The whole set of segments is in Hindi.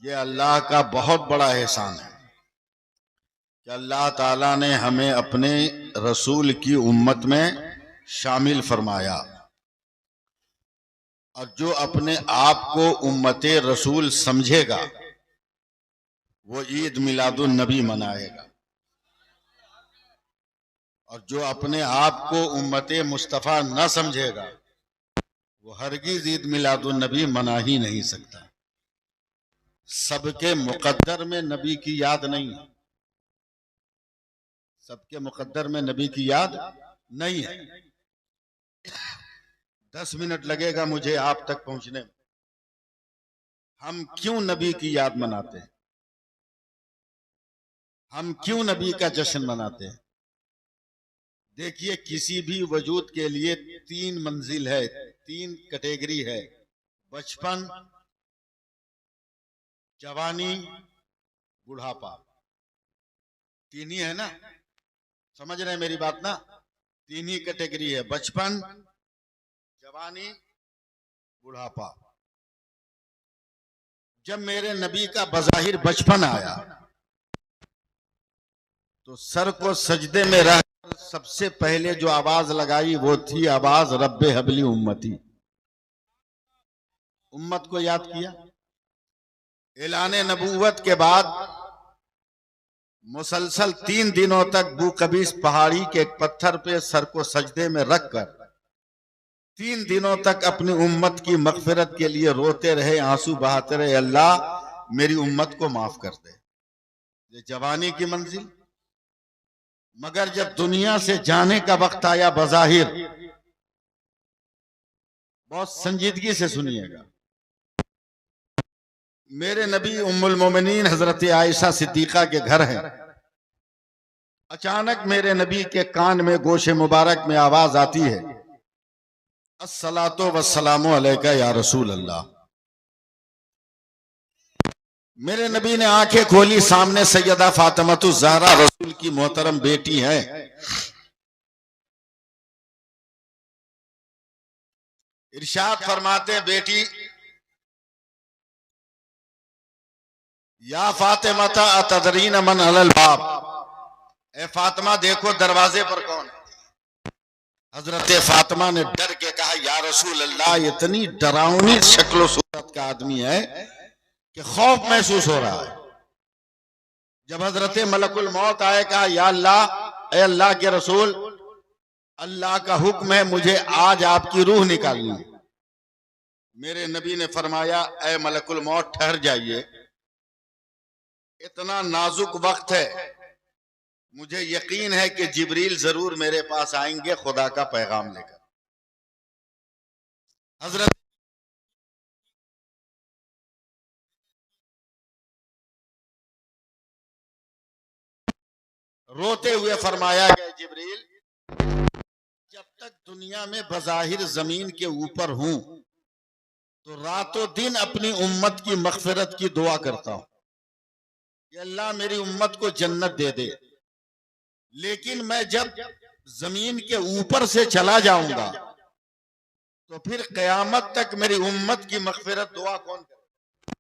ये अल्लाह का बहुत बड़ा एहसान है कि अल्लाह ताला ने हमें अपने रसूल की उम्मत में शामिल फरमाया। और जो अपने आप को उम्मते रसूल समझेगा वो ईद मिलादुन नबी मनाएगा, और जो अपने आप को उम्मते मुस्तफ़ा न समझेगा वो हरगिज़ ईद मिलादुन नबी मना ही नहीं सकता। सबके मुकद्दर में नबी की याद नहीं है, सबके मुकद्दर में नबी की याद नहीं है। 10 मिनट लगेगा मुझे आप तक पहुंचने में। हम क्यों नबी की याद मनाते हैं, हम क्यों नबी का जश्न मनाते हैं? देखिए, किसी भी वजूद के लिए 3 मंजिल है, 3 कैटेगरी है: बचपन, जवानी, बुढ़ापा। 3 ही है ना? समझ रहे हैं मेरी बात ना? 3 ही कैटेगरी है: बचपन, जवानी, बुढ़ापा। जब मेरे नबी का बज़ाहिर बचपन आया तो सर को सजदे में रख सबसे पहले जो आवाज लगाई वो थी आवाज रब्बे हबली उम्मती। उम्मत को याद किया। ऐलाने नबूवत के बाद मुसलसल 3 दिनों तक बूकबीस पहाड़ी के एक पत्थर पे सर को सजदे में रखकर 3 दिनों तक अपनी उम्मत की मगफिरत के लिए रोते रहे, आंसू बहाते रहे, अल्लाह मेरी उम्मत को माफ कर दे। ये जवानी की मंजिल। मगर जब दुनिया से जाने का वक्त आया, बज़ाहिर, बहुत संजीदगी से सुनिएगा, मेरे नबी उम्मुल मोमिनीन हजरत आयशा सिद्दीका के घर हैं। अचानक मेरे नबी के कान में गोशे मुबारक में आवाज आती है, अस्सलातो वस्सलामु अलैका या रसूल अल्लाह। मेरे नबी ने आंखें खोली, सामने सैयदा फातिमातुज़ ज़हरा रसूल की मोहतरम बेटी है। इरशाद फरमाते हैं, बेटी या फातिमा अतदरीन मन अलल बाब, ए फातिमा देखो दरवाजे पर कौन है। हजरत फातिमा ने डर के कहा, या रसूल अल्लाह, इतनी डरावनी शक्ल सूरत का आदमी है कि खौफ महसूस हो रहा है। जब हजरत मलकुल मौत आए, कहा, या अल्लाह, ए अल्लाह के रसूल, अल्लाह का हुक्म है मुझे आज आपकी रूह निकालनी है। मेरे नबी ने फरमाया, ए मलकुल मौत ठहर जाइए, इतना नाजुक वक्त है, मुझे यकीन है कि जिब्रील जरूर मेरे पास आएंगे खुदा का पैगाम लेकर। हजरत रोते हुए फरमाया गया, जिब्रील, जब तक दुनिया में बज़ाहिर जमीन के ऊपर हूं तो रातों दिन अपनी उम्मत की मगफिरत की दुआ करता हूं कि अल्लाह मेरी उम्मत को जन्नत दे दे। लेकिन मैं जब जमीन के ऊपर से चला जाऊंगा तो फिर कयामत तक मेरी उम्मत की मगफिरत दुआ कौन करेगा?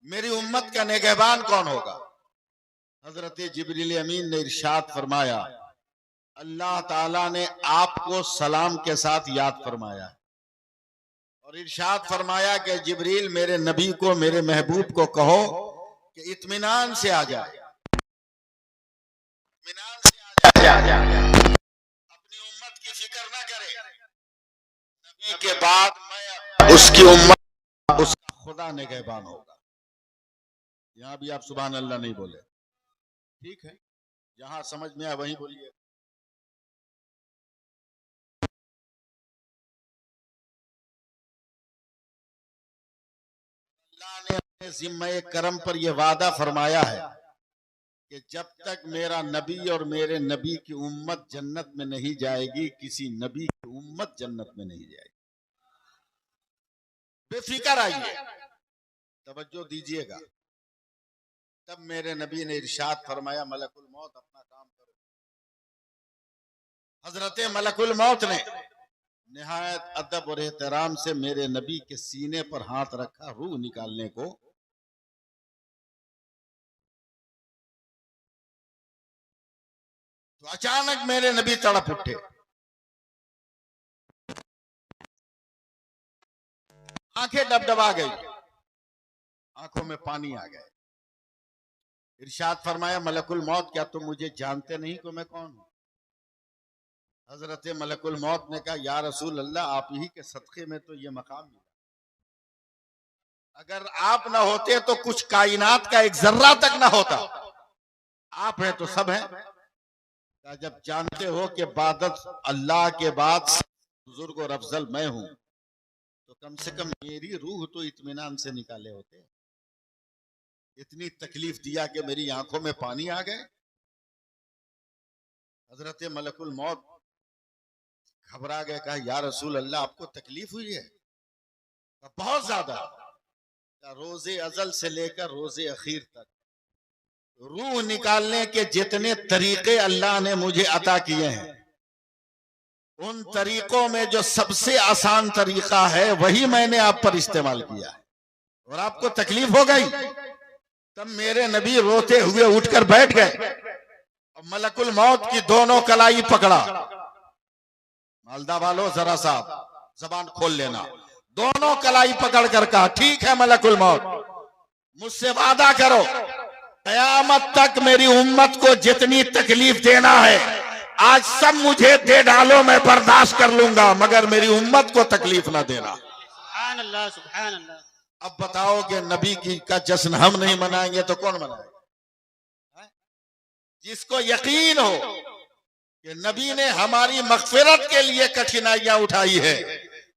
मेरी उम्मत का निगहबान कौन होगा? हजरत जिब्रील अमीन ने इरशाद फरमाया, अल्लाह ताला ने आपको सलाम के साथ याद फरमाया और इरशाद फरमाया कि जिब्रील, मेरे नबी को, मेरे महबूब को कहो कि इत्मीनान से आ जाए, इत्मीनान से आ जाए, अपनी उम्मत की फिक्र ना करे। नबी के बाद मैं उसकी उम्मत, उसका खुदा निगहबान होगा। यहां भी आप सुभान अल्लाह नहीं बोले, ठीक है? जहां समझ में आए वहीं बोलिए। अल्लाह ने अपने जिम्मे करम पर यह वादा फरमाया है कि जब तक मेरा नबी और मेरे नबी की उम्मत जन्नत में नहीं जाएगी, किसी नबी की उम्मत जन्नत में नहीं जाएगी। बेफिक्र आइए, तवज्जो दीजिएगा। तब मेरे नबी ने इरशाद फरमाया, मलकुल मौत अपना काम करो। हजरत मलकुल मौत ने निहायत अदब और एहतराम से मेरे नबी के सीने पर हाथ रखा रूह निकालने को, तो अचानक मेरे नबी तड़प उठे, आंखें डबडबा गई, आंखों में पानी आ गए। इरशाद फरमाया, मलकुल मौत, क्या तुम मुझे जानते नहीं कि मैं कौन हूं? हजरत मलकुल मौत ने कहा, या रसूल अल्लाह, आप ही के सदक़े में तो ये मकाम मिला। अगर आप ना होते तो कुछ कायनात का एक जर्रा तक ना होता। आप हैं तो सब हैं। जब जानते हो कि इबादत अल्लाह के बाद बुजुर्ग और अफजल मैं हूं, तो कम से कम मेरी रूह तो इत्मीनान से निकाले होते। इतनी तकलीफ दिया कि मेरी आंखों में पानी आ गए। हजरत मलकुल मौत घबरा गए, कहा, या रसूल अल्लाह, आपको तकलीफ हुई है? बहुत ज्यादा। रोजे अजल से लेकर रोजे अखीर तक रूह निकालने के जितने तरीके अल्लाह ने मुझे अता किए हैं, उन तरीकों में जो सबसे आसान तरीका है वही मैंने आप पर इस्तेमाल किया है, और आपको तकलीफ हो गई। तब मेरे नबी रोते हुए उठकर बैठ गए और मलकुल मौत की दोनों कलाई पकड़ा। मालदा वालों, जरा सा जबान खोल लेना। दोनों कलाई पकड़ कर कहा, ठीक है मलकुल मौत, मुझसे वादा करो, कयामत तक मेरी उम्मत को जितनी तकलीफ देना है आज सब मुझे दे डालो, मैं बर्दाश्त कर लूंगा, मगर मेरी उम्मत को तकलीफ ना देना। सुभान अल्लाह, सुभान अल्लाह। अब बताओ कि नबी की का जश्न हम नहीं मनाएंगे तो कौन मनाएगा? जिसको यकीन हो कि नबी ने हमारी मगफिरत के लिए कठिनाइयां उठाई है,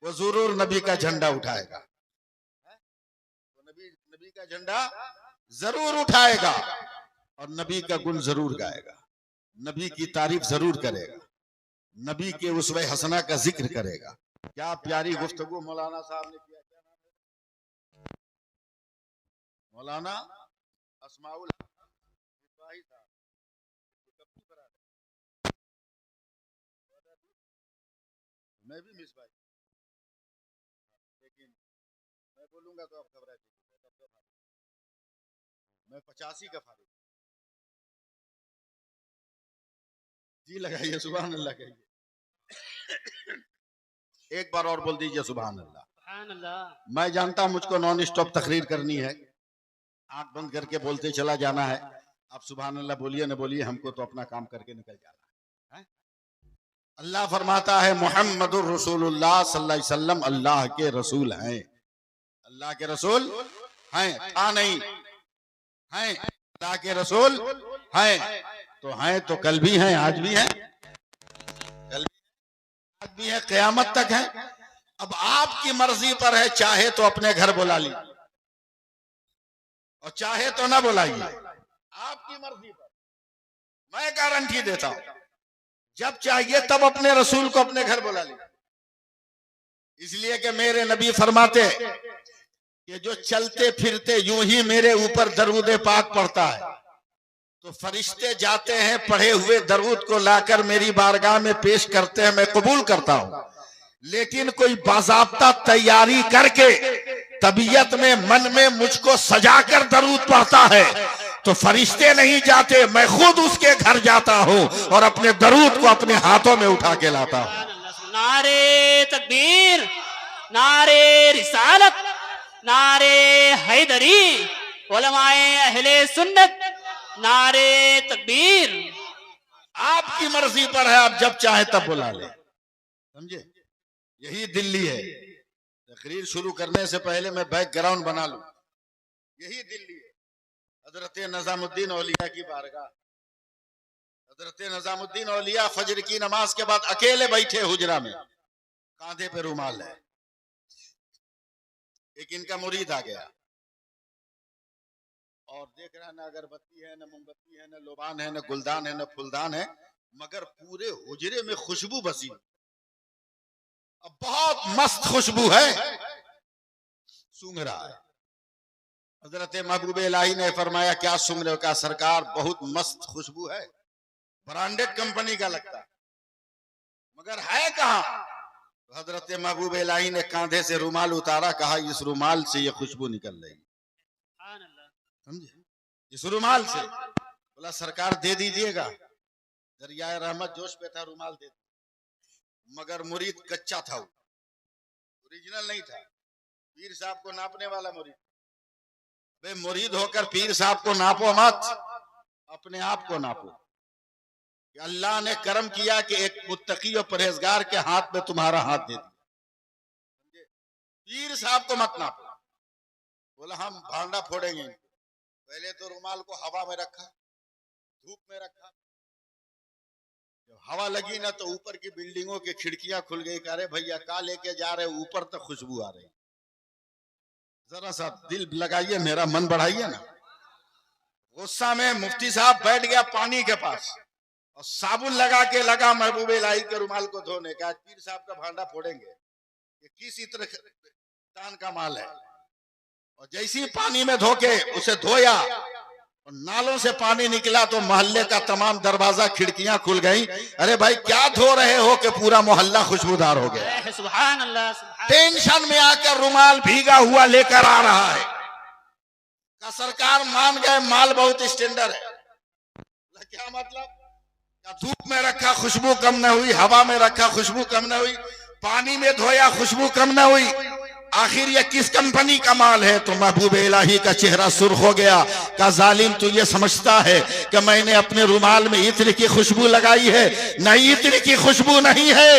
वो जरूर नबी का झंडा उठाएगा। नबी का झंडा जरूर उठाएगा और नबी का गुण जरूर गाएगा, नबी की तारीफ जरूर करेगा, नबी के उसवे हसना का जिक्र करेगा। क्या प्यारी गुफ्तगू मौलाना साहब ने किया। क्या नाम है? मौलाना अस्माउल साहब। मैं भी मिस भाई, लेकिन मैं बोलूंगा तो आप घबरा जाइए। मैं 85 का फारूक जी। लगाइए सुभान अल्लाह कहिए। एक बार और बोल दीजिए सुभान अल्लाह। सुभान अल्लाह। मैं जानता हूं मुझको नॉन स्टॉप तकरीर करनी है, आंख बंद करके बोलते चला जाना है। आप सुभान अल्लाह बोलिए न बोलिए, हमको तो अपना काम करके निकल जाना है। अल्लाह फरमाता है, मुहम्मदुर रसूलुल्लाह सल्लल्लाहु अलैहि वसल्लम अल्लाह के रसूल हैं। अल्लाह के रसूल हैं, था नहीं, हैं। अल्लाह के रसूल हैं तो कल भी हैं, आज भी हैं, कल भी आज भी है, क़यामत तक है। अब आपकी मर्जी पर है, चाहे तो अपने घर बुला लीजिए और चाहे तो ना बुलाइए, आपकी मर्जी पर। मैं गारंटी देता हूं, जब चाहिए तब अपने रसूल को अपने घर बुला लीजिए। इसलिए कि मेरे नबी फरमाते कि जो चलते फिरते यूं ही मेरे ऊपर दरूद पाक पढ़ता है, तो फरिश्ते जाते हैं, पढ़े हुए दरूद को लाकर मेरी बारगाह में पेश करते हैं, मैं कबूल करता हूं। लेकिन कोई बाज़ाब्ता तैयारी करके तबीयत में, मन में मुझको सजाकर दरूद पढ़ता है, तो फरिश्ते नहीं जाते, मैं खुद उसके घर जाता हूं और अपने दरूद को अपने हाथों में उठा के लाता हूं। नारे तकबीर, नारे रिसालत, नारे हैदरी, उलमाए अहले सुन्नत, नारे तकबीर। आपकी मर्जी पर है, आप जब चाहे तब बुला ले, समझे? यही दिल्ली है। तकरीर शुरू करने से पहले मैं बैकग्राउंड बना लूं, यही दिल्ली है। हजरत निजामुद्दीन औलिया की बारगाह। हजरत निजामुद्दीन औलिया फजर की नमाज के बाद अकेले बैठे हुजरा में, कांधे पे रुमाल है। एक इनका मुरीद आ गया और देख रहा है, न अगरबत्ती है, न मोमबत्ती है, न लोबान है, न गुलदान है, न फुलदान है, मगर पूरे हुजरे में खुशबू बसी। अब बहुत मस्त खुशबू है, सूंघ रहा है। हजरत महबूब इलाही ने फरमाया, क्या सूंघ रहे हो? क्या सरकार, बहुत मस्त खुशबू है, ब्रांडेड कंपनी का लगता है, मगर है कहां? तो हजरत महबूब इलाही ने कांधे से रुमाल उतारा, कहा, इस रुमाल से ये खुशबू निकल रही, समझे? इस रुमाल से। बोला, सरकार दे दीजिएगा। दरियाए रहमत जोश पे था, रुमाल दे दिया। मगर मुरीद कच्चा था, ओरिजिनल नहीं था। पीर साहब को नापने वाला मुरीद। बे मुरीद होकर पीर साहब को नापो मत, अपने आप को नापो। अल्लाह ने करम किया कि एक मुत्तकी और परहेजगार के हाथ में तुम्हारा हाथ दे दिया। पीर साहब को मत नापो। बोला हम भांडा फोड़ेंगे। पहले तो रुमाल को हवा में रखा, धूप में रखा। जब हवा लगी ना तो ऊपर की बिल्डिंगों की खिड़कियां खुल गई। कह रहे भैया का लेके जा रहे, ऊपर तक खुशबू आ रही। जरा सा दिल लगाइए, मेरा मन बढ़ाइए ना। गुस्सा में मुफ्ती साहब बैठ गया पानी के पास और साबुन लगा के लगा महबूब इलाही के रुमाल को धोने का। पीर साहब का भांडा फोड़ेंगे, ये किस तरह तान का माल है। और जैसी पानी में धोके उसे धोया और नालों से पानी निकला तो मोहल्ले का तमाम दरवाजा खिड़कियां खुल गई। अरे भाई क्या धो रहे हो कि पूरा मोहल्ला खुशबूदार हो गया। सुभान अल्लाह, सुभान। टेंशन में आकर रुमाल भीगा हुआ लेकर आ रहा है। का सरकार मान गए माल बहुत स्टैंडर्ड है। क्या मतलब? धूप में रखा खुशबू कम न हुई, हवा में रखा खुशबू कम न हुई, पानी में धोया खुशबू कम न हुई। आखिर ये किस कंपनी का माल है? तो महबूब इलाही का चेहरा सुर्ख हो गया। का जालिम तू ये समझता है कि मैंने अपने रुमाल में इत्र की खुशबू लगाई है? नहीं, इत्र की खुशबू नहीं है,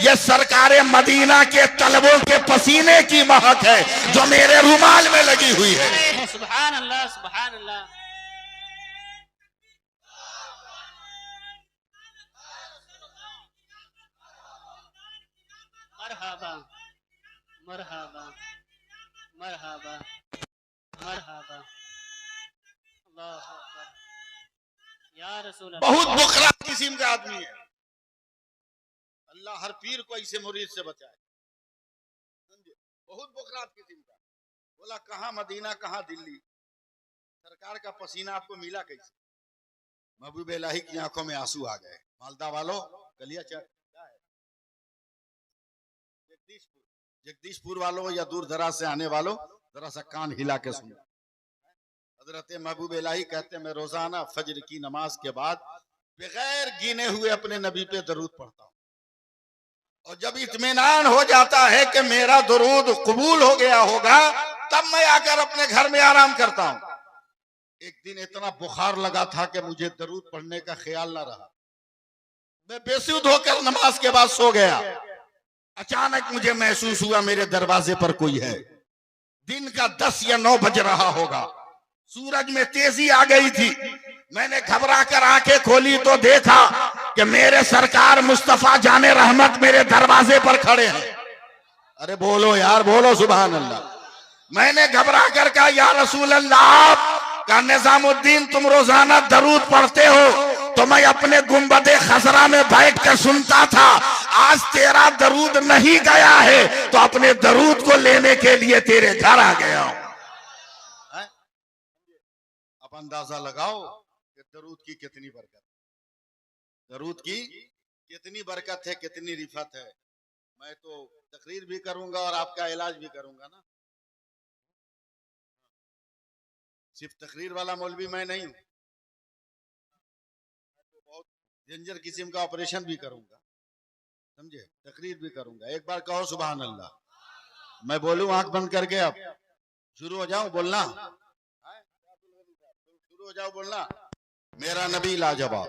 ये सरकारे मदीना के तलबों के पसीने की महक है जो मेरे रुमाल में लगी हुई है। सुभान अल्लाह, सुभान अल्लाह। मरहबा मरहबा मरहबा मरहबा। अल्लाहु अकबर। या रसूल अल्लाह। बहुत बुखला किस्म का आदमी है। अल्लाह हर पीर को ऐसे मुरीद से बचाए। समझे? बहुत बुखला किस्म का। बोला कहाँ मदीना कहाँ दिल्ली, सरकार का पसीना आपको मिला कैसे? महबूब इलाही की आंखों में आंसू आ गए। मालदा वालों गलिया जगदीशपुर वालों या दूर दराज से आने वालों जरा सा कान हिला के सुनो। हजरत महबूब इलाही कहते हैं मैं रोजाना फजर की नमाज के बाद बगैर गिने हुए अपने नबी पे दरूद पढ़ता हूँ। और जब इत्मीनान हो जाता है कि मेरा दरूद कबूल हो गया होगा तब मैं आकर अपने घर में आराम करता हूँ। एक दिन इतना बुखार लगा था कि मुझे दरूद पढ़ने का ख्याल ना रहा। मैं बेसुध होकर नमाज के बाद सो गया। अचानक मुझे महसूस हुआ मेरे दरवाजे पर कोई है। दिन का 10 या 9 बज रहा होगा। सूरज में तेजी आ गई थी। मैंने घबरा कर आंखें खोली तो देखा कि मेरे सरकार मुस्तफा जाने रहमत मेरे दरवाजे पर खड़े हैं। अरे बोलो यार, बोलो सुभान अल्लाह। मैंने घबरा कर कहा या रसूल अल्लाह, का निजामुद्दीन तुम रोजाना दरूद पढ़ते हो तो मैं अपने गुंबदे खसरा में बैठ कर सुनता था। आज तेरा दरूद नहीं गया है तो अपने दरूद को लेने के लिए तेरे घर आ गया हूं। अब अंदाजा लगाओ कि दरूद की कितनी बरकत, दरूद की कितनी बरकत है, कितनी रिफत है। मैं तो तकरीर भी करूंगा और आपका इलाज भी करूंगा ना। सिर्फ तकरीर वाला मौलवी मैं नहीं हूं, बहुत डेंजर किस्म का ऑपरेशन भी करूंगा, समझे, तकरीर भी करूंगा। एक बार कहो सुभान अल्लाह। मैं बोलूं आंख बंद करके, अब शुरू हो जाऊं बोलना, शुरू हो जाओ बोलना। मेरा नबी लाजवाब,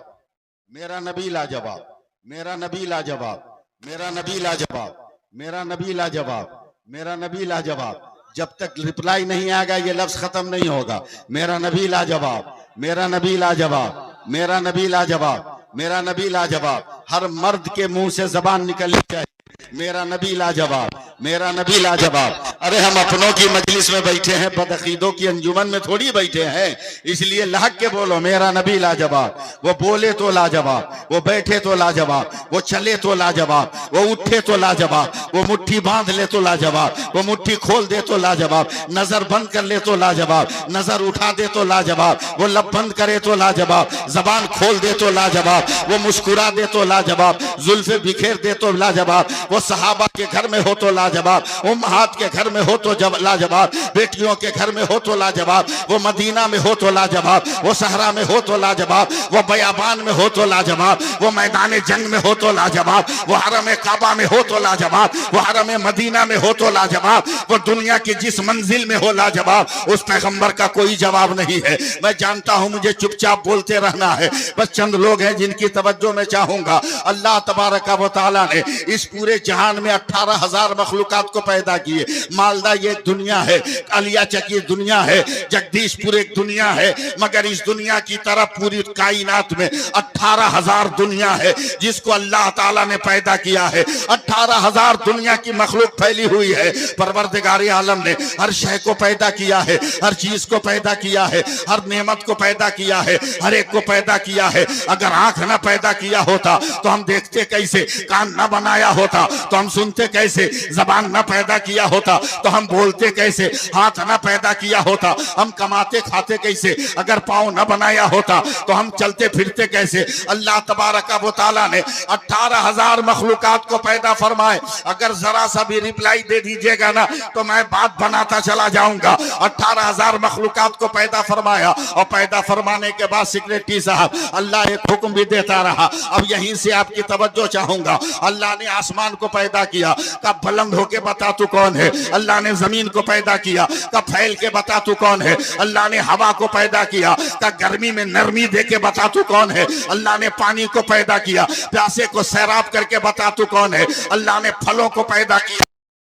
मेरा नबी लाजवाब, मेरा नबी लाजवाब, मेरा नबी लाजवाब, मेरा नबी लाजवाब, मेरा नबी लाजवाब। जब तक रिप्लाई नहीं आएगा ये लफ्ज खत्म नहीं होगा। मेरा नबी लाजवाब, मेरा नबी लाजवाब, मेरा नबी लाजवाब, मेरा नबी लाजवाब। हर मर्द के मुंह से जबान निकलनी चाहिए, मेरा नबी लाजवाब, मेरा नबी लाजवाब। अरे हम अपनों की मजलिस में बैठे हैं, बदअकीदों की अंजुमन में थोड़ी बैठे हैं, इसलिए लहक के बोलो मेरा नबी लाजवाब। वो बोले तो लाजवाब, वो बैठे तो लाजवाब, वो चले तो लाजवाब, वो उठे तो लाजवाब, वो मुट्ठी बांध ले तो लाजवाब, वो मुट्ठी खोल दे तो लाजवाब, नजर बंद कर ले तो लाजवाब, नजर उठा दे तो लाजवाब, वो लब बंद करे तो लाजवाब, जबान खोल दे तो लाजवाब, वो मुस्कुरा दे तो लाजवाब, जुल्फे बिखेर दे तो लाजवाब, वो सहाबा के घर में हो तो लाजवाब। लाजवाब, उम्महात के घर में हो तो जब लाजवाब, बेटियों के घर में हो तो लाजवाब, वो मदीना में हो तो लाजवाब, वो सहरा में हो तो लाजवाब, वो बयाबान में हो तो लाजवाब, वो मैदान जंग में हो तो लाजवाब, वो हरम काबा में हो तो लाजवाब, वो हरम मदीना में हो तो लाजवाब, वो दुनिया की जिस मंजिल में हो लाजवाब, उस पैगंबर का कोई जवाब नहीं है। मैं जानता हूं मुझे चुपचाप बोलते रहना है, बस चंद लोग हैं जिनकी तवज्जो मैं चाहूंगा। अल्लाह तबारक व तआला ने इस पूरे जहान में 18,000 मखलूकात को पैदा किए। मालदा ये दुनिया है, कालिया चक एक दुनिया है, जगदीशपुर एक दुनिया है, मगर इस दुनिया की तरह पूरी कायनात में 18,000 दुनिया है जिसको अल्लाह ताला ने पैदा किया है। 18,000 दुनिया की मखलूक फैली हुई है। परवरदिगार आलम ने हर शय को पैदा किया है, हर चीज को पैदा किया है, हर नेमत को पैदा किया है, हर एक को पैदा किया है। अगर आंख न पैदा किया होता तो हम देखते कैसे, कान न बनाया होता तो हम सुनते कैसे, जबान न पैदा किया होता तो हम बोलते कैसे, हाथ न पैदा किया होता हम कमाते खाते कैसे, अगर पाँव न बनाया होता तो हम चलते फिरते कैसे। अल्लाह तबारक व तआला ने 18,000 मखलूकात को पैदा फरमाए। अगर जरा सा भी रिप्लाई दे दीजिएगा ना तो मैं बात बनाता चला जाऊंगा। 18,000 मखलूकात को पैदा फरमाया और पैदा फरमाने के बाद सेक्रेटरी साहब अल्लाह एक हुक्म भी देता रहा। अब यहीं से आपकी तवज्जो चाहूंगा। अल्लाह ने आसमान को पैदा किया, कब बुलंद होके बता तू कौन है। अल्लाह ने जमीन को पैदा किया, कब फैल के बता तू कौन है। अल्लाह ने हवा को पैदा किया, कब गर्मी में नरमी दे के बता तू कौन है। अल्लाह ने पानी को पैदा किया, प्यासे को सैराब करके बता तू कौन है। अल्लाह ने फलों को पैदा किया,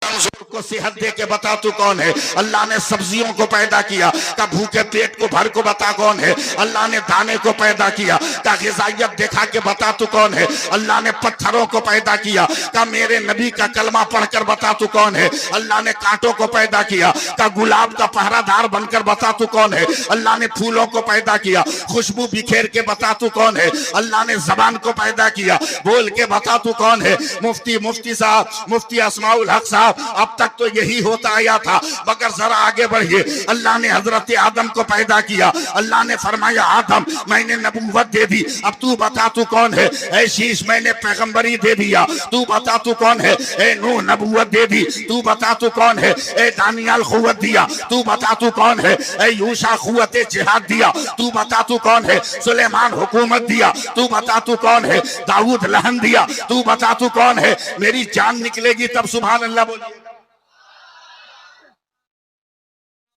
कमजोर को सेहत दे के बता तू कौन है। अल्लाह ने सब्जियों को पैदा किया, का भूखे पेट को भर को बता कौन है। अल्लाह ने दाने को पैदा किया, का ग़िज़ाइयत दिखा के बता तू कौन है। अल्लाह ने पत्थरों को पैदा किया, का मेरे नबी का कलमा पढ़कर बता तू कौन है। अल्लाह ने कांटों को पैदा किया, का गुलाब का पहरादार बनकर बता तू कौन है। अल्लाह ने फूलों को पैदा किया, खुशबू बिखेर के बता तू कौन है। अल्लाह ने जबान को पैदा किया, बोल के बता तू कौन है। मुफ्ती साहब, मुफ्ती अस्माउल हक साहब, अब तक तो यही होता आया था, मगर जरा आगे बढ़िए। अल्लाह ने हजरत आदम को पैदा किया। अल्लाह ने फरमाया आदम मैंने नबूवत दे दी, अब तू बता तू कौन है। ऐ शीश मैंने पैगंबरी दे दिया, तू बता तू कौन है। ए नूह नबूवत दे दी, तू बता तू कौन है। ए दानियाल खुवत दिया, तू बता तू कौन है। ए यूशा खुवत जिहाद दिया, तू बता तू कौन है। सुलेमान हुकूमत दिया, तू बता तू कौन है। दाऊद लहन दिया, तू बता तू कौन है। मेरी जान निकलेगी तब सुभान अल्लाह बोलिए,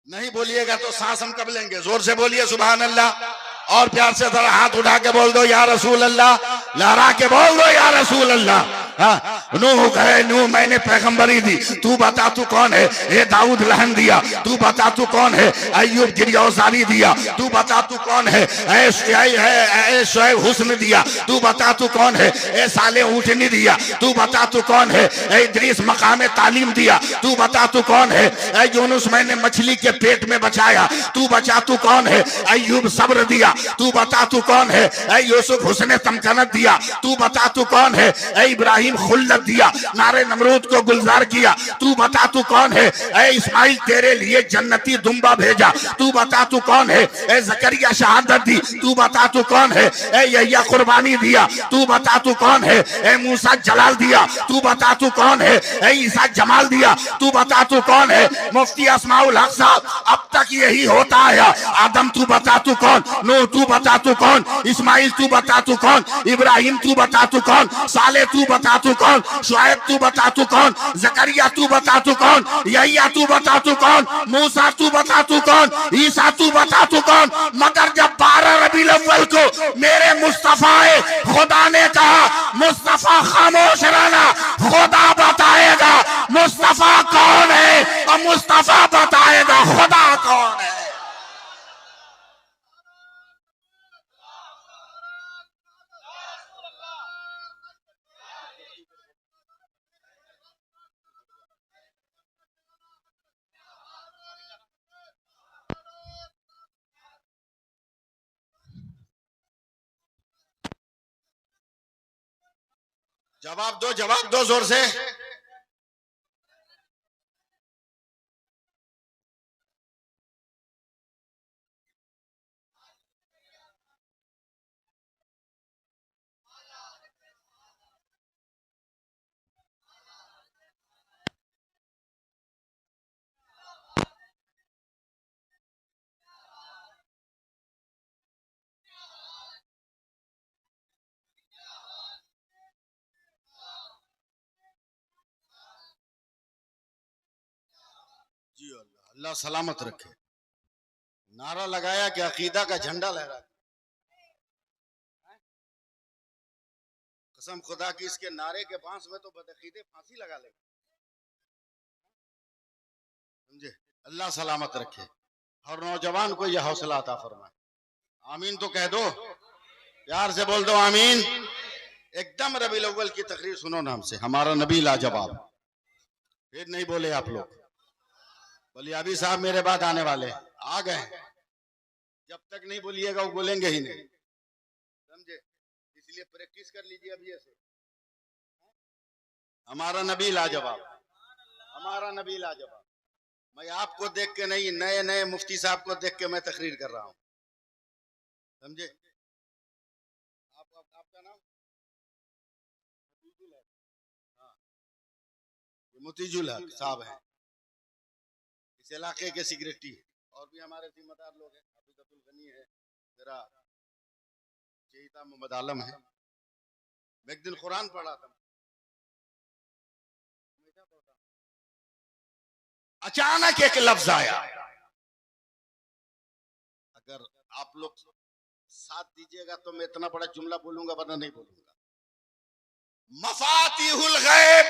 नहीं बोलिएगा तो सांस हम कब लेंगे। जोर से बोलिए सुभान अल्लाह, और प्यार से जरा हाथ उठा के बोल दो या रसूल अल्लाह, लहरा के बोल दो या रसूल अल्लाह। नूह कहे नूह मैंने पैगंबरी दी, तू बता तू कौन है। ए दाऊद लहन दिया, तू बता तू कौन है। अय्यूब गिरौसारी दिया, तू बता तू कौन है। ए शुएब हुस्न दिया, तू बता तू कौन है। ए साले ऊँटनी दिया, तू बता तू कौन है। ए इद्रीस मकाम तालीम दिया, तू बता तू कौन है। ए यूनुस मैंने मछली के पेट में बचाया, तू बचा तू कौन है। अय्यूब सब्र दिया, तू बता तू कौन है। ए यूसुफ हुस्न तमकनत दिया, तू बता तू कौन है। ए इब्राहिम खुल्लत दिया, नारे नमरूद को गुलजार किया, तू बता तू कौन है। ए इस्माइल तेरे लिए जन्नती दुम्बा भेजा, तू बता तू कौन है। ए जकरिया शहादत दी, तू बता तू कौन है। ए यहिया कुर्बानी दिया, तू बता तू कौन है। ए मूसा जलाल दिया, तू बता तू कौन है। ए ईसा जमाल दिया, तू बता तू कौन है। मुफ्ती अस्माउल हक साहब अब तक यही होता है। आदम तू बता तू कौन, नूह तू बता तू कौन, इस्माइल तू बता तू कौन, इब्राहिम तू बता तू कौन, साले तू बता तू कौन, शुएब तू बता तू कौन, जकरिया तू बता तू कौन, यहिया तू बता तू कौन, मूसा तू बता तू कौन, ईसा तू बता तू कौन। मगर जब 12 रबीउल अव्वल को मेरे मुस्तफा खुदा ने कहा मुस्तफा खामोश रहना, खुदा बताएगा मुस्तफा कौन है और मुस्तफा बताएगा खुदा कौन है। जवाब दो जोर से। अल्लाह सलामत रखे। नारा लगाया कि अकीदा का झंडा लहरा। कसम खुदा की इसके नारे के बांस में तो बदअकीदे फांसी लगा ले। समझे? अल्लाह सलामत रखे और नौजवान को यह हौसला अता फरमाए। आमीन तो कह दो, प्यार से बोल दो आमीन। एकदम रबीउल अव्वल की तकरीर सुनो नाम से, हमारा नबी लाजवाब। फिर नहीं बोले आप लोग, बोलिए अभी साहब मेरे बाद आने वाले आ गए, जब तक नहीं बोलिएगा वो बोलेंगे ही नहीं। समझे? इसलिए प्रैक्टिस कर लीजिए अभी से। हमारा नबी लाजवाब, हमारा नबी लाजवाब। मैं आपको देख के नहीं, नए नए मुफ्ती साहब को देख के मैं तकरीर कर रहा हूं। समझे? आपका नाम मोतीजुल हक साहब हैं, इस इलाके के सेक्रेटरी। और भी हमारे जिम्मेदार लोग हैं, हफीजतुल गनी है, मेरा चेता मोहम्मद आलम है। मैं एक दिन कुरान पढ़ा था, अचानक एक लफ्ज आया। अगर आप लोग साथ दीजिएगा तो मैं इतना बड़ा जुमला बोलूंगा, वरना नहीं बोलूंगा। मफातिहुल गैब,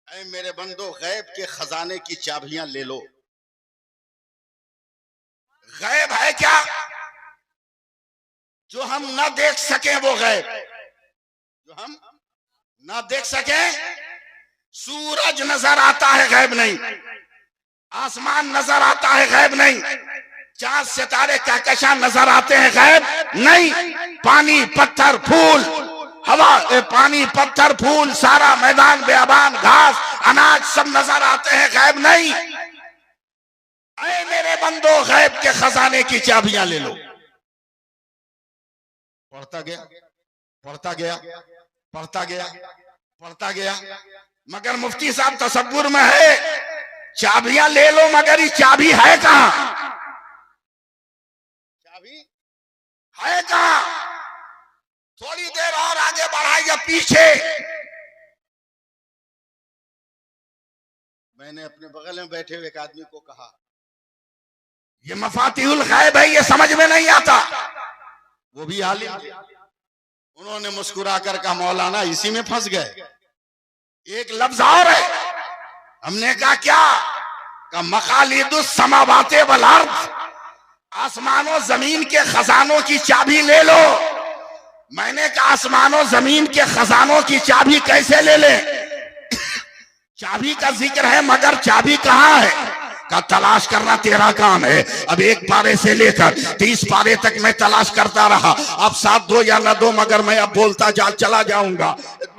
ऐ मेरे बंदो गैब के खजाने की चाबियां ले लो। गैब है क्या? जो हम ना देख सके वो गैब, जो हम ना देख सके। सूरज नजर आता है, गैब नहीं। आसमान नजर आता है, गैब नहीं। चांद सितारे कहकशां नजर आते हैं, गैब नहीं। पानी पत्थर फूल हवा, पानी पत्थर फूल सारा मैदान बेअबान घास अनाज सब नजर आते हैं, गैब नहीं। ऐ मेरे बंदो गैब के खजाने की चाबियां ले लो। पढ़ता गया पढ़ता गया पढ़ता गया पढ़ता गया, मगर मुफ्ती साहब तसव्वुर में है चाबियां ले लो, मगर ये चाबी है कहां? चाबी है कहां? थोड़ी देर और आगे बढ़ाइए पीछे। मैंने अपने बगल में बैठे हुए एक आदमी को कहा, ये मफातिहुल गैब है, ये समझ में नहीं आता। वो भी आलिम, उन्होंने मुस्कुरा कर कहा मौलाना इसी में फंस गए। एक लफ्ज और है, हमने कहा क्या? का मकालिदुस समावाते वल अर्द, आसमानों जमीन के खजानों की चाबी ले लो। मैंने कहा आसमानों जमीन के खजानों की चाबी कैसे ले ले? चाबी का जिक्र है, मगर चाबी कहाँ है? का तलाश करना तेरा काम है। अब 1 पारे से लेकर 30 पारे तक मैं तलाश करता रहा। अब 7 दो या न दो, मगर मैं अब बोलता चला जाऊंगा।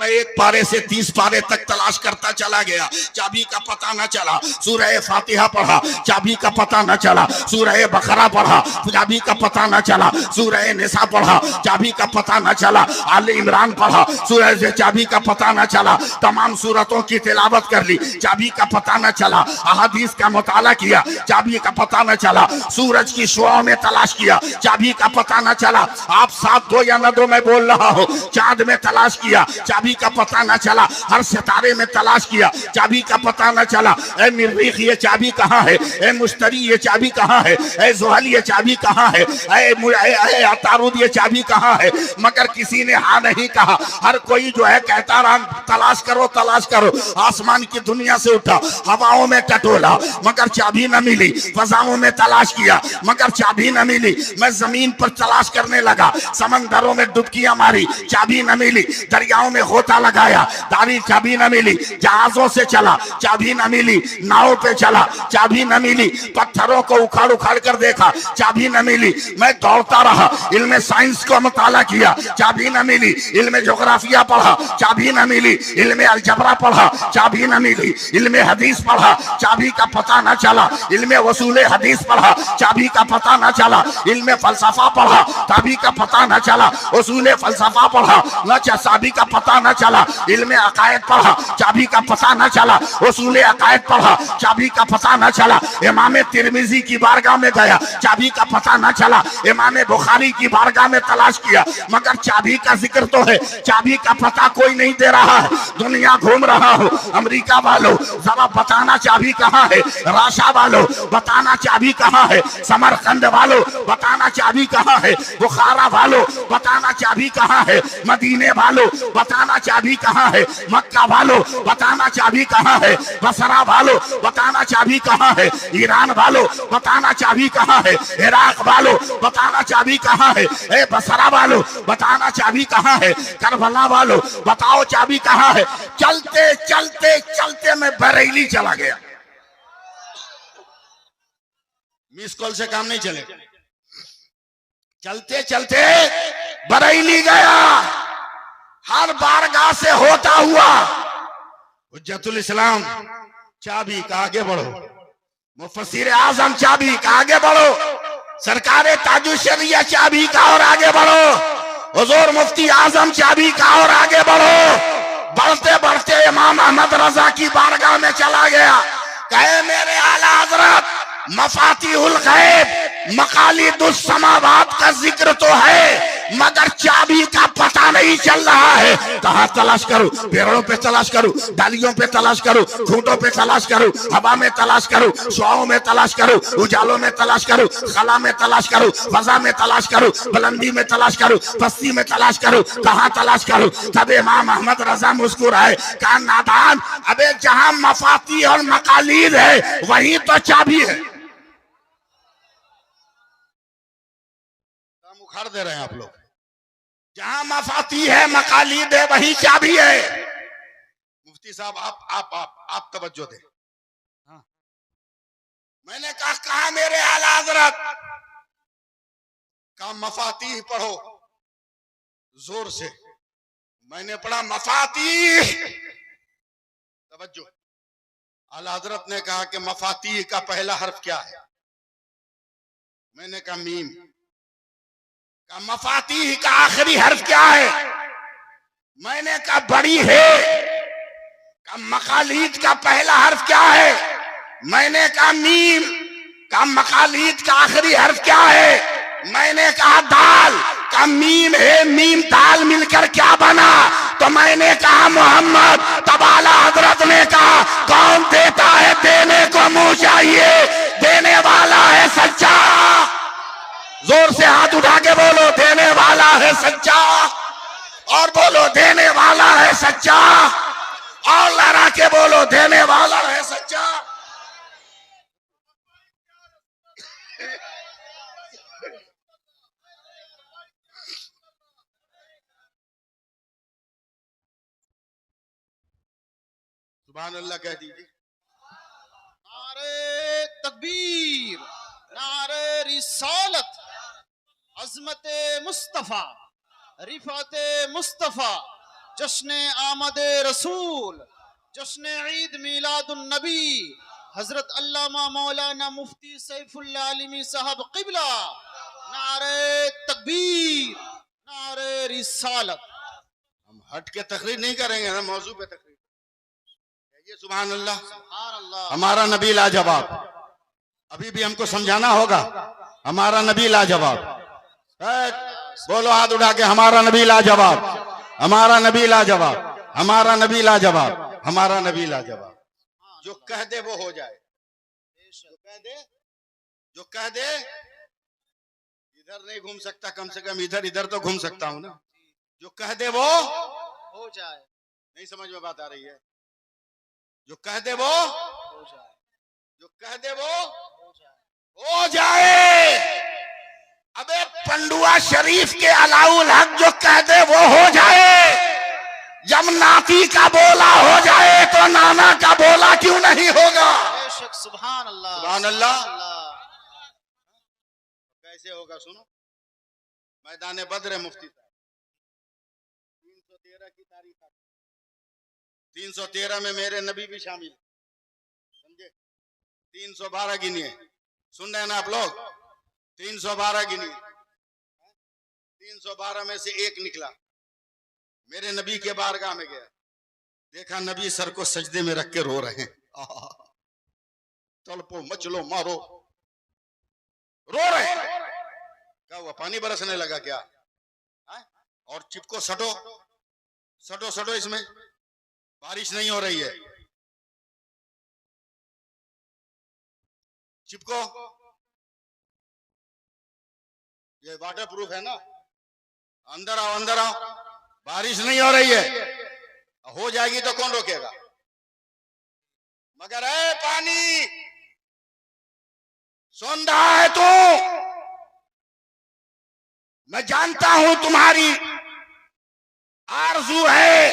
मैं 1 पारे से 30 पारे तक तलाश करता चला गया, चाबी का पता न चला। सूरह फातिहा पढ़ा, चाबी का पता न चला। सूरह बकरा पढ़ा, चाबी का पता न चला। सूरह निसा पढ़ा, चाबी का पता न चला। आले इमरान पढ़ा, सूरह से चाबी का पता न चला। तमाम सूरतों की तिलावत कर ली, चाबी का पता न चला। अहादीस का मुताला किया, चाबी का पता न चला। सूरज की शुआओं में तलाश किया, चाबी का पता न चला। आप 7 दो या न दो, मैं बोल रहा हूं। चांद में तलाश किया, चाबी का पता न चला। हर सितारे में तलाश किया, चाबी का पता न चला। ए मिर्रीख ये चाबी कहाँ है? ए मुश्तरी ये चाबी कहाँ है? ए जुहल ये चाबी कहाँ है? ए अतारुद ये चाबी कहाँ है? मगर किसी ने हाँ नहीं कहा। हर कोई जो है कहता रहा तलाश करो तलाश करो। आसमान की दुनिया से उठा, हवाओं में टटोला, मगर चाबी न मिली। फजाओं में तलाश किया, मगर चाबी न मिली। मैं जमीन पर तलाश करने लगा, समंदरों में डुबकियां मारी, चाबी न मिली। दरियाओं में होता लगाया, दारी चाबी न मिली। जहाजों से चला, चाबी न मिली। नाव पे चला, चाबी न मिली। पत्थरों को उखाड़ उखाड़ कर देखा, चाबी न मिली। मैं दौड़ता रहा, इल्म साइंस को मुताला किया, चाबी न मिली। इल्म जोग्राफिया पढ़ा, चाबी न मिली। इल्म अलजबरा पढ़ा, चाबी न मिली। इल्म हदीस पढ़ा, चाबी का पता न चला, इल्म वसूल हदीस पढ़ा, चाबी का पता न चला, इल्म फलसफा पढ़ा, चाबी का पता न चला, उसूल फलसफा पढ़ा, न चाबी का पता न चला, इल्म अकायद पढ़ा, चाबी का पता न चला, उसूल अकायद पढ़ा, चाबी का पता न चला, इमाम तिरमिजी की बारगाह में गया, चाबी का पता न चला, इमाम बुखारी की बारगाह में तलाश किया, मगर चाबी का जिक्र तो है, चाबी का पता कोई नहीं दे रहा है। दुनिया घूम रहा हो, अमेरिका वालों जरा बताना चाबी कहाँ है, राशा वालों बताना चाबी कहाँ है, समरकंद वालों बताना चाबी कहाँ है, बुखारा वालों बताना चाबी कहाँ है, मदीने वालों बताना चाबी कहाँ है, मक्का वालों बताना चाबी कहाँ है, बसरा वालों बताना चाबी कहाँ है, ईरान वालों बताना चाबी कहाँ है, इराक वालों बताना चाबी कहाँ है, ए बसरा वालों बताना चाबी कहाँ है, करबला वालों बताओ चाबी कहाँ है। चलते चलते चलते मैं बरेली चला गया। मिस कॉल से काम नहीं चले। चलते चलते बरेली गया, हर बारगाह से होता हुआ हुज्जतुल इस्लाम चाबी का आगे बढ़ो, मुफस्सिर आजम चाबी का आगे बढ़ो, सरकारे ताजुल शरिया चाबी का और आगे बढ़ो, हुजूर मुफ्ती आजम चाबी का और आगे बढ़ो। बढ़ते बढ़ते इमाम अहमद रजा की बारगाह में चला गया, कहे मेरे आला हजरत मफातिहुल गैब मकालिदुस समावात का जिक्र तो है, मगर चाबी का पता नहीं चल रहा है। कहाँ तलाश करूं, पेड़ों पे तलाश करूं, डालियों पे तलाश करूं, खूंटों पे तलाश करूं, हवा में तलाश करूं, शुआओं में तलाश करूं, उजालों में तलाश करूं, खला में तलाश करूं, फजा में तलाश करूं, बुलंदी में तलाश करूं, पस्ती में तलाश करूं, कहाँ तलाश करूं। तब इमाम अहमद रजा मुस्कुराए, कहा नादान, अबे जहां मफाती और मकालीद है वही तो चाबी है। काम उखाड़ दे रहे हैं आप लोग। जहां मफाती है मकालीद है वही चाबी है। मुफ्ती साहब आप तवज्जो दे। हाँ। मैंने कहा मेरे आला हजरत का मफाती पढ़ो जोर से। मैंने पढ़ा मफाती, तवज्जो। आला हजरत ने कहा कि मफाती का पहला हर्फ क्या है? मैंने कहा मीम। का मफाती का आखिरी हर्फ क्या है? मैंने कहा बड़ी है। का मकालीद का पहला हर्फ क्या है? मैंने कहा मीम। का मकालीद का आखिरी हर्फ क्या है? मैंने कहा दाल। का मीम है, मीम दाल मिलकर क्या बना? तो मैंने कहा मोहम्मद। तब आला हजरत ने कहा कौन देता है देने को मुंह चाहिए, देने वाला है सच्चा। जोर से हाथ उठा के बोलो देने वाला है सच्चा, और बोलो देने वाला है सच्चा, और लड़ा के बोलो देने वाला है सच्चा। सुभान अल्लाह कह दीजिए। नारे तकबीर, नारे रिसालत, अजमत मुस्तफा, रिफात मुस्तफा, जश्न आमद रसूल, जश्न ईद मिलादुन नबी, हजरत अल्लामा मौलाना मुफ्ती सैफुल्लाह आलिमी साहब क़िबला। नारे तकबीर, नारे रिसालत। हम हट के तकरीर नहीं करेंगे, हम मौजू पे तकरीर। सुभान अल्लाह। सुभान अल्लाह। हमारा नबी लाजवाब। अभी भी हमको समझाना होगा, हमारा नबी लाजवाब। बोलो हाथ उठा के हमारा नबी लाजवाब, हमारा नबी लाजवाब, हमारा नबी लाजवाब, हमारा नबी लाजवाब। जो कह दे वो हो जाए, जो कह दे, जो कह दे। इधर नहीं घूम सकता, कम से कम इधर इधर तो घूम सकता हूं ना। जो कह दे वो हो जाए। नहीं समझ में बात आ रही है? जो कह दे वो हो जाए। जो कह दे वो हो जाए। हो जाए। अबे पंडुआ शरीफ के अलाउल हक जो कह दे वो हो जाए। जब नाती का बोला हो जाए तो नाना का बोला क्यों नहीं होगा? बेशक। सुभान अल्लाह। सुभान अल्लाह। कैसे होगा सुनो। मैदान बद्र मुफ्ती साहब 313 की तारीख, 313 में मेरे नबी भी शामिल, समझे? 312 गिनिए, सुन रहे हैं ना आप लोग? 312 गिनिए, 312 में से एक निकला, मेरे नबी के बारगाह में गया, देखा नबी सर को सजदे में रख के रो रहे हैं। तड़पो मचलो मारो, रो रहे हैं। क्या हुआ, पानी बरसने लगा क्या? और चिपको, सटो सटो सटो, इसमें बारिश नहीं हो रही है, चिपको, ये वाटर प्रूफ है ना, अंदर आओ अंदर आओ, बारिश नहीं हो रही है, हो जाएगी तो कौन रोकेगा? मगर है पानी, सुन रहा है तू? मैं जानता हूं तुम्हारी आरज़ू है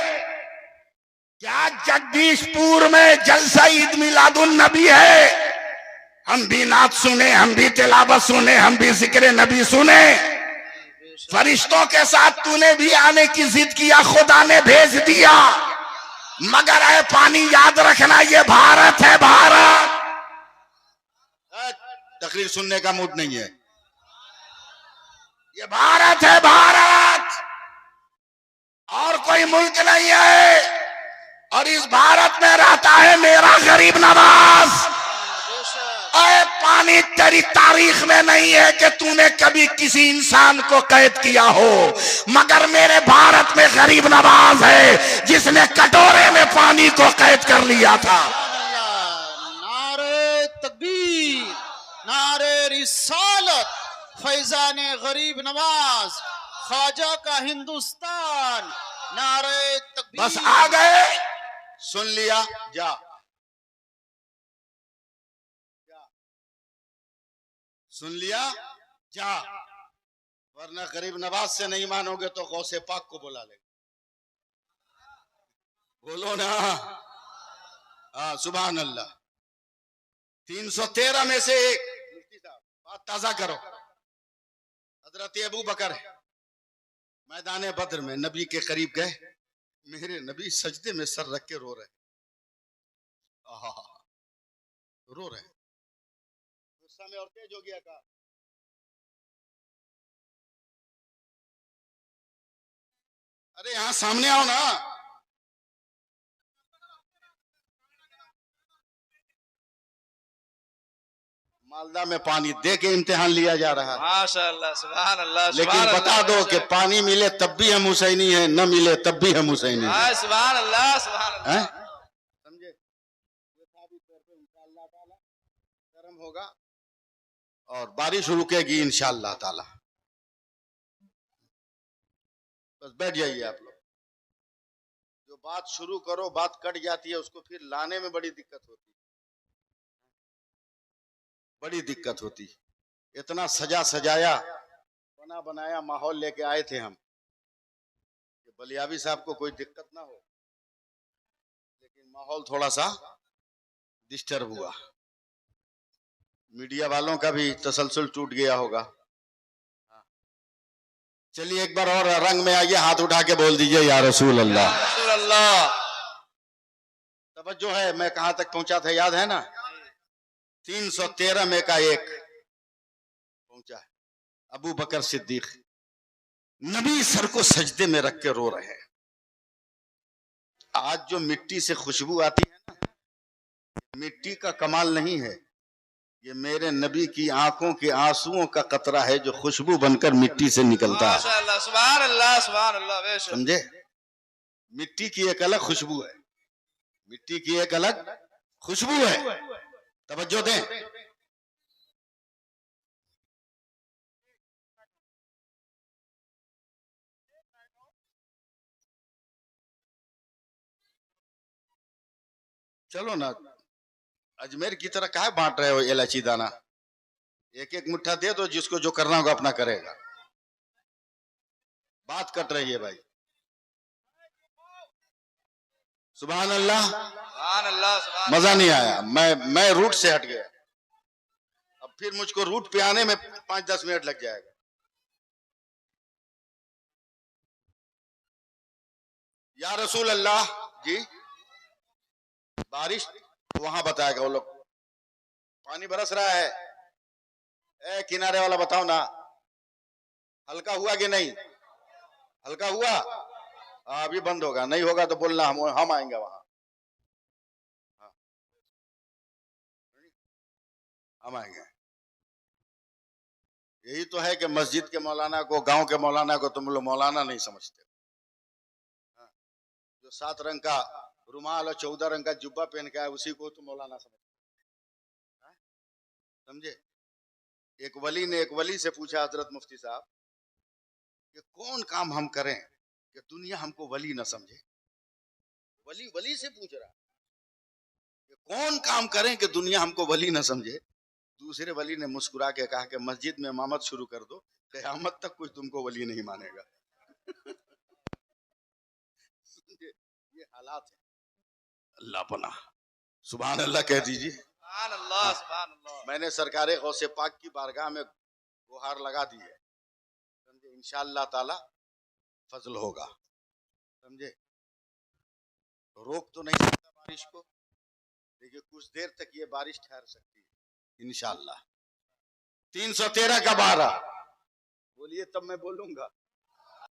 कि आज जगदीशपुर में जलसा ईद मिलादुन नबी है, हम भी नात सुने, हम भी तिलावत सुने, हम भी जिक्र नबी सुने। फरिश्तों के साथ तूने भी आने की जिद किया, खुदा ने भेज दिया, मगर है पानी याद रखना, ये भारत है, भारत। तकरीर सुनने का मूड नहीं है, ये भारत है, भारत, और कोई मुल्क नहीं है। और इस भारत में रहता है मेरा गरीब नवाज। अरे पानी तेरी तारीख में नहीं है कि तूने कभी किसी इंसान को कैद किया हो, मगर मेरे भारत में गरीब नवाज है जिसने कटोरे में पानी को कैद कर लिया था। नारे तकबीर, नारे रिसालत, फैजान गरीब नवाज, ख्वाजा का हिंदुस्तान, नारे तकबीर। बस आ गए, सुन लिया, जा सुन लिया, जा, वरना गरीब नवाज से नहीं मानोगे तो गौसे पाक को बुला ले। बोलो ना, हाँ सुभान अल्लाह। 313 में से एक, मुफ्ती साहब बात ताजा करो, हजरत अबू बकर मैदान बद्र में नबी के करीब गए, मेरे नबी सजदे में सर रख के रो रहे, रो रहे, गुस्सा में और तेज हो गया का? अरे यहां सामने आओ ना। मालदा में पानी दे के इम्तिहान लिया जा रहा है, माशाअल्लाह, सुभान अल्लाह, लेकिन बता दो कि पानी मिले तब भी हम हुसैनी हैं, न मिले तब भी हम हुसैनी हैं। सुभान अल्लाह, सुभान अल्लाह। समझे? इंशाअल्लाह ताला गर्म होगा और बारिश रुकेगी इंशाअल्लाह ताला। बस बैठ जाइए आप लोग। जो बात शुरू करो बात कट जाती है, उसको फिर लाने में बड़ी दिक्कत होती है, बड़ी दिक्कत होती। इतना सजा सजाया, बना बनाया माहौल लेके आए थे हम कि बलियाबी साहब को कोई दिक्कत ना हो, लेकिन माहौल थोड़ा सा डिस्टर्ब हुआ। मीडिया वालों का भी तसलसल टूट गया होगा। चलिए एक बार और रंग में आइए, हाथ उठा के बोल दीजिए या रसूल अल्लाह। रसूल अल्लाह। तवज्जो है, मैं कहां तक पहुंचा था याद है ना? 313 में का एक पहुंचा है, अबू बकर सिद्दीक नबी सर को सजदे में रख के रो रहे हैं। आज जो मिट्टी से खुशबू आती है ना, मिट्टी का कमाल नहीं है, ये मेरे नबी की आंखों के आंसुओं का कतरा है जो खुशबू बनकर मिट्टी से निकलता है। माशाअल्लाह, सुभान अल्लाह, सुभान अल्लाह। समझे? मिट्टी की एक अलग खुशबू है, मिट्टी की एक अलग खुशबू है। तवज्जो दें। चलो ना, अजमेर की तरह काहे बांट रहे हो इलायची दाना? एक एक मुट्ठा दे दो, जिसको जो करना होगा अपना करेगा। बात कट रही है भाई। सुभान अल्लाह, सुभान अल्लाह, सुभान। मजा नहीं आया, मैं रूट से हट गया। अब फिर मुझको रूट पे आने में 5-10 मिनट लग जाएगा। या रसूल अल्लाह जी, बारिश वहां बताएगा वो लोग, पानी बरस रहा है। ए किनारे वाला बताओ ना, हल्का हुआ कि नहीं? हल्का हुआ? अभी बंद होगा, नहीं होगा तो बोलना, हम आएंगे वहां। हाँ, हम आएंगे। यही तो है कि मस्जिद के मौलाना को, गांव के मौलाना को तुम लोग मौलाना नहीं समझते। हाँ, जो 7 रंग का रुमाल और 14 रंग का जुब्बा पहन के आए उसी को तुम मौलाना समझते। समझे? एक वली ने एक वली से पूछा, हजरत मुफ्ती साहब, कि कौन काम हम करें कि दुनिया हमको वली न समझे? वली वली से पूछ रहा कि कौन काम करें कि दुनिया हमको वली न समझे? दूसरे वली ने मुस्कुरा के कहा कि मस्जिद में इमामत शुरू कर दो, क़यामत तक कोई तुमको वली नहीं मानेगा। ये हालात है। अल्लाह पना, सुभान अल्लाह कह दीजिए। सुभान अल्लाह, सुभान अल्लाह। मैंने सरकारे गौसे पाक की बारगाह में गुहार लगा दी है, समझे? इंशाअल्लाह ताला फजल होगा, समझे? रोक तो नहीं सकता बारिश को, लेकिन कुछ देर तक ये बारिश ठहर सकती है इंशाअल्लाह। 313 का 12 बोलिए तब मैं बोलूंगा।